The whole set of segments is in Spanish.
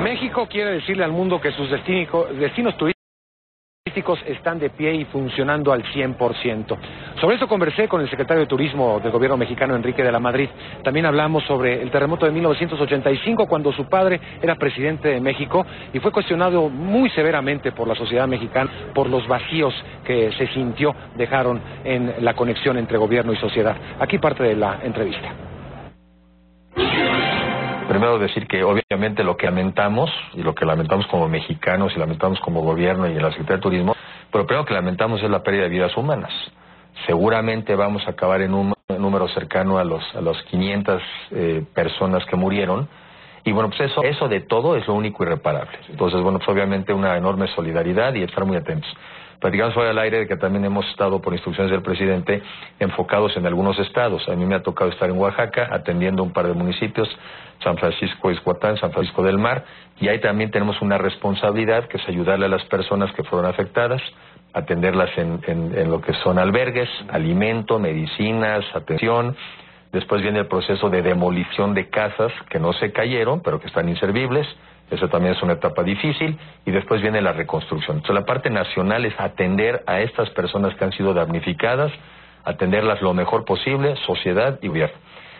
México quiere decirle al mundo que sus destinos turísticos están de pie y funcionando al 100%. Sobre eso conversé con el secretario de Turismo del gobierno mexicano, Enrique de la Madrid. También hablamos sobre el terremoto de 1985, cuando su padre era presidente de México y fue cuestionado muy severamente por la sociedad mexicana por los vacíos que se dejaron en la conexión entre gobierno y sociedad. Aquí parte de la entrevista. Primero decir que obviamente lo que lamentamos, y lo que lamentamos como mexicanos y lamentamos como gobierno y en la Secretaría de Turismo, pero primero que lamentamos es la pérdida de vidas humanas. Seguramente vamos a acabar en un número cercano a los 500 personas que murieron, y bueno, pues eso de todo es lo único irreparable. Entonces, bueno, pues obviamente una enorme solidaridad y estar muy atentos. Platicamos fuera del aire de que también hemos estado, por instrucciones del presidente, enfocados en algunos estados. A mí me ha tocado estar en Oaxaca, atendiendo un par de municipios, San Francisco Ixhuatán, San Francisco del Mar, y ahí también tenemos una responsabilidad, que es ayudarle a las personas que fueron afectadas, atenderlas en lo que son albergues, alimento, medicinas, atención. Después viene el proceso de demolición de casas que no se cayeron, pero que están inservibles. Eso también es una etapa difícil, y después viene la reconstrucción. Entonces la parte nacional es atender a estas personas que han sido damnificadas, atenderlas lo mejor posible, sociedad y gobierno.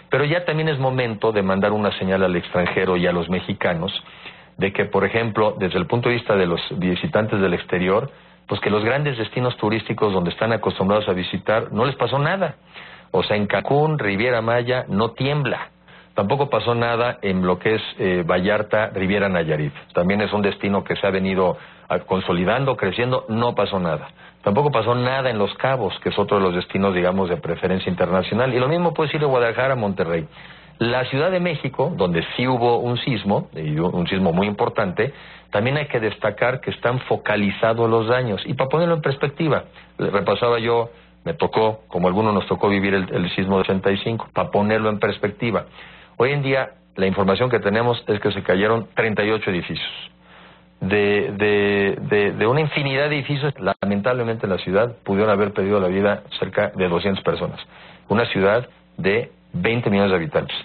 Pero ya también es momento de mandar una señal al extranjero y a los mexicanos de que, por ejemplo, desde el punto de vista de los visitantes del exterior, pues que los grandes destinos turísticos donde están acostumbrados a visitar no les pasó nada. O sea, en Cancún, Riviera Maya, no tiembla. Tampoco pasó nada en lo que es Vallarta, Riviera Nayarit. También es un destino que se ha venido consolidando, creciendo, no pasó nada. Tampoco pasó nada en Los Cabos, que es otro de los destinos, digamos, de preferencia internacional. Y lo mismo puede decir de Guadalajara a Monterrey. La Ciudad de México, donde sí hubo un sismo, y un sismo muy importante, también hay que destacar que están focalizados los daños. Y para ponerlo en perspectiva, repasaba yo, me tocó, como a algunos nos tocó vivir el sismo de 85, para ponerlo en perspectiva. Hoy en día, la información que tenemos es que se cayeron 38 edificios. De una infinidad de edificios, lamentablemente en la ciudad pudieron haber perdido la vida cerca de 200 personas. Una ciudad de 20 millones de habitantes.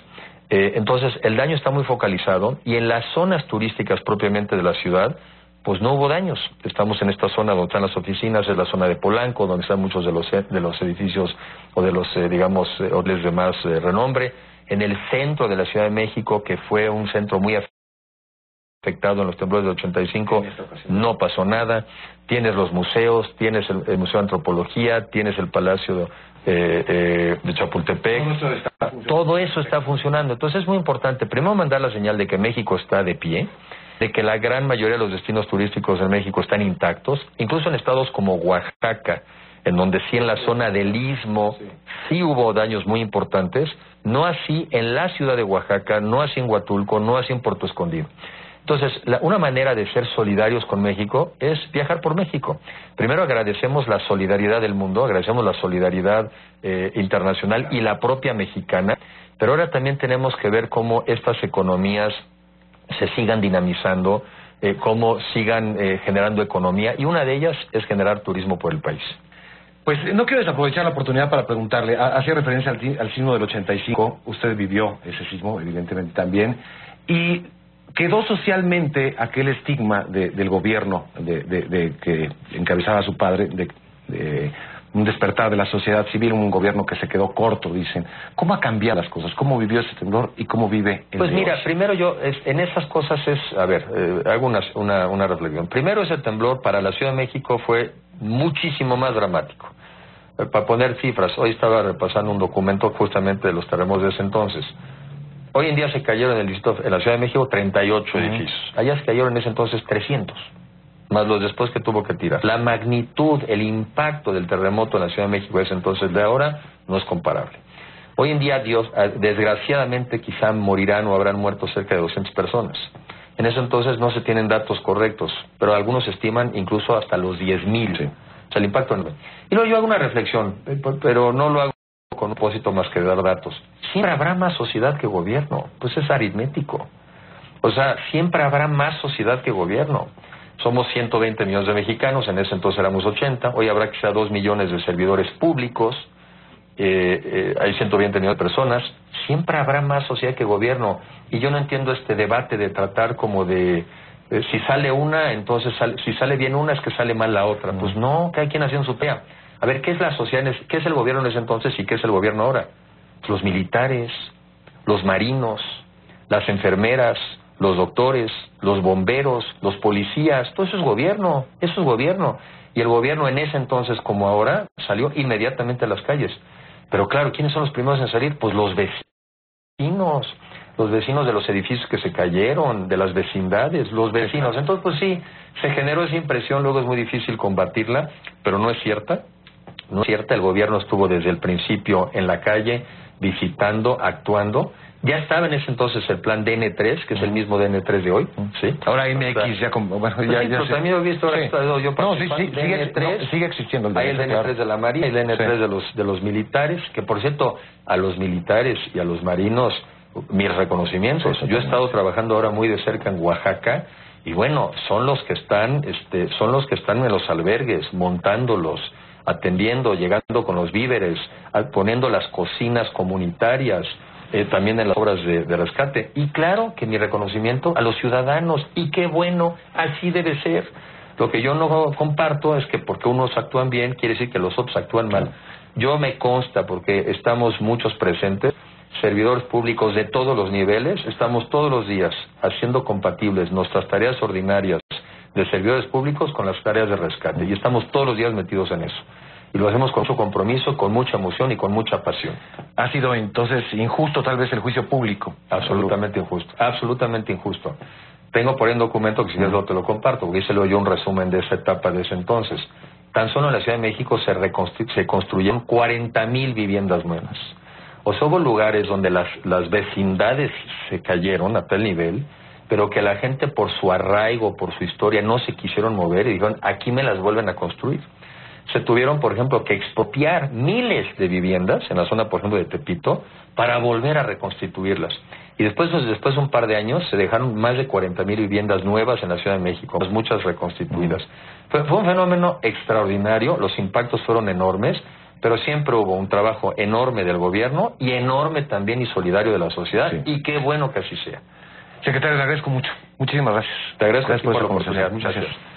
Entonces, el daño está muy focalizado, y en las zonas turísticas propiamente de la ciudad, pues no hubo daños. Estamos en esta zona donde están las oficinas, es la zona de Polanco, donde están muchos de los edificios o de los, digamos, hoteles de más renombre. En el centro de la Ciudad de México, que fue un centro muy afectado en los temblores del 85, no pasó nada. Tienes los museos, tienes el Museo de Antropología, tienes el Palacio de Chapultepec. Todo eso está funcionando. Entonces es muy importante, primero, mandar la señal de que México está de pie, de que la gran mayoría de los destinos turísticos en México están intactos, incluso en estados como Oaxaca, en donde sí en la zona del Istmo sí hubo daños muy importantes, no así en la ciudad de Oaxaca, no así en Huatulco, no así en Puerto Escondido. Entonces, una manera de ser solidarios con México es viajar por México. Primero agradecemos la solidaridad del mundo, agradecemos la solidaridad internacional y la propia mexicana, pero ahora también tenemos que ver cómo estas economías se sigan dinamizando, cómo sigan generando economía, y una de ellas es generar turismo por el país. Pues no quiero desaprovechar la oportunidad para preguntarle, hacía referencia al sismo del 85, usted vivió ese sismo, evidentemente también, y quedó socialmente aquel estigma del gobierno que encabezaba su padre, de un despertar de la sociedad civil, un gobierno que se quedó corto, dicen. ¿Cómo ha cambiado las cosas? ¿Cómo vivió ese temblor y cómo vive el Pues mira, negocio? primero en esas cosas hago una reflexión. Primero, ese temblor para la Ciudad de México fue muchísimo más dramático. Para poner cifras, hoy estaba repasando un documento justamente de los terremotos de ese entonces. Hoy en día se cayeron en la Ciudad de México 38 edificios. Allá se cayeron en ese entonces 300, más los después que tuvo que tirar. La magnitud, el impacto del terremoto en la Ciudad de México de ese entonces de ahora no es comparable. Hoy en día, desgraciadamente, quizá morirán o habrán muerto cerca de 200 personas. En ese entonces no se tienen datos correctos, pero algunos estiman incluso hasta los 10,000. Sí. O sea, el impacto no. Y luego yo hago una reflexión, pero no lo hago con un propósito más que dar datos. Siempre habrá más sociedad que gobierno, pues es aritmético. O sea, siempre habrá más sociedad que gobierno. Somos 120 millones de mexicanos, en ese entonces éramos 80, hoy habrá quizá 2 millones de servidores públicos, hay 120 millones de personas, siempre habrá más sociedad que gobierno. Y yo no entiendo este debate de tratar como de... si sale una, entonces si sale bien una es que sale mal la otra. Pues no, cada quien haciendo su pea. A ver, ¿qué es la sociedad? ¿Qué es el gobierno en ese entonces y qué es el gobierno ahora? Los militares, los marinos, las enfermeras, los doctores, los bomberos, los policías, todo eso es gobierno, eso es gobierno. Y el gobierno en ese entonces como ahora salió inmediatamente a las calles. Pero claro, ¿quiénes son los primeros en salir? Pues los vecinos de los edificios que se cayeron, de las vecindades, los vecinos. Entonces, pues sí, se generó esa impresión, luego es muy difícil combatirla, pero no es cierta. No es cierta, el gobierno estuvo desde el principio en la calle, visitando, actuando. Ya estaba en ese entonces el plan DN3, que es el mismo DN3 de hoy, ¿sí? Ahora MX ya como... Bueno, pues ya, sí, ya pero también he visto ahora que he estado yo sigue existiendo el DN3. Hay el DN3 de la Marina, hay el DN3 de los militares, que por cierto, a los militares y a los marinos, mis reconocimientos. Yo he estado trabajando ahora muy de cerca en Oaxaca, y bueno, son los que están en los albergues, montándolos, atendiendo, llegando con los víveres, poniendo las cocinas comunitarias, también en las obras de rescate. Y claro que mi reconocimiento a los ciudadanos, y qué bueno, así debe ser. Lo que yo no comparto es que porque unos actúan bien, quiere decir que los otros actúan mal. Yo me consta, porque estamos muchos presentes, servidores públicos de todos los niveles, estamos todos los días haciendo compatibles nuestras tareas ordinarias de servidores públicos con las tareas de rescate, y estamos todos los días metidos en eso. Y lo hacemos con mucho compromiso, con mucha emoción y con mucha pasión. ¿Ha sido entonces injusto tal vez el juicio público? Absolutamente injusto, absolutamente injusto. Tengo por ahí un documento que si quieres te lo comparto, porque hice yo un resumen de esa etapa de ese entonces. Tan solo en la Ciudad de México se construyeron 40,000 viviendas nuevas. O sea, hubo lugares donde las vecindades se cayeron a tal nivel, pero que la gente por su arraigo, por su historia, no se quisieron mover y dijeron, aquí me las vuelven a construir. Se tuvieron, por ejemplo, que expropiar miles de viviendas en la zona, por ejemplo, de Tepito, para volver a reconstituirlas. Y después de un par de años, se dejaron más de 40,000 viviendas nuevas en la Ciudad de México, muchas reconstituidas. Fue un fenómeno extraordinario, los impactos fueron enormes, pero siempre hubo un trabajo enorme del gobierno y enorme también y solidario de la sociedad, y qué bueno que así sea. Secretario, le agradezco mucho. Muchísimas gracias. Te agradezco por por la la oportunidad. conversación. Muchas Gracias. gracias.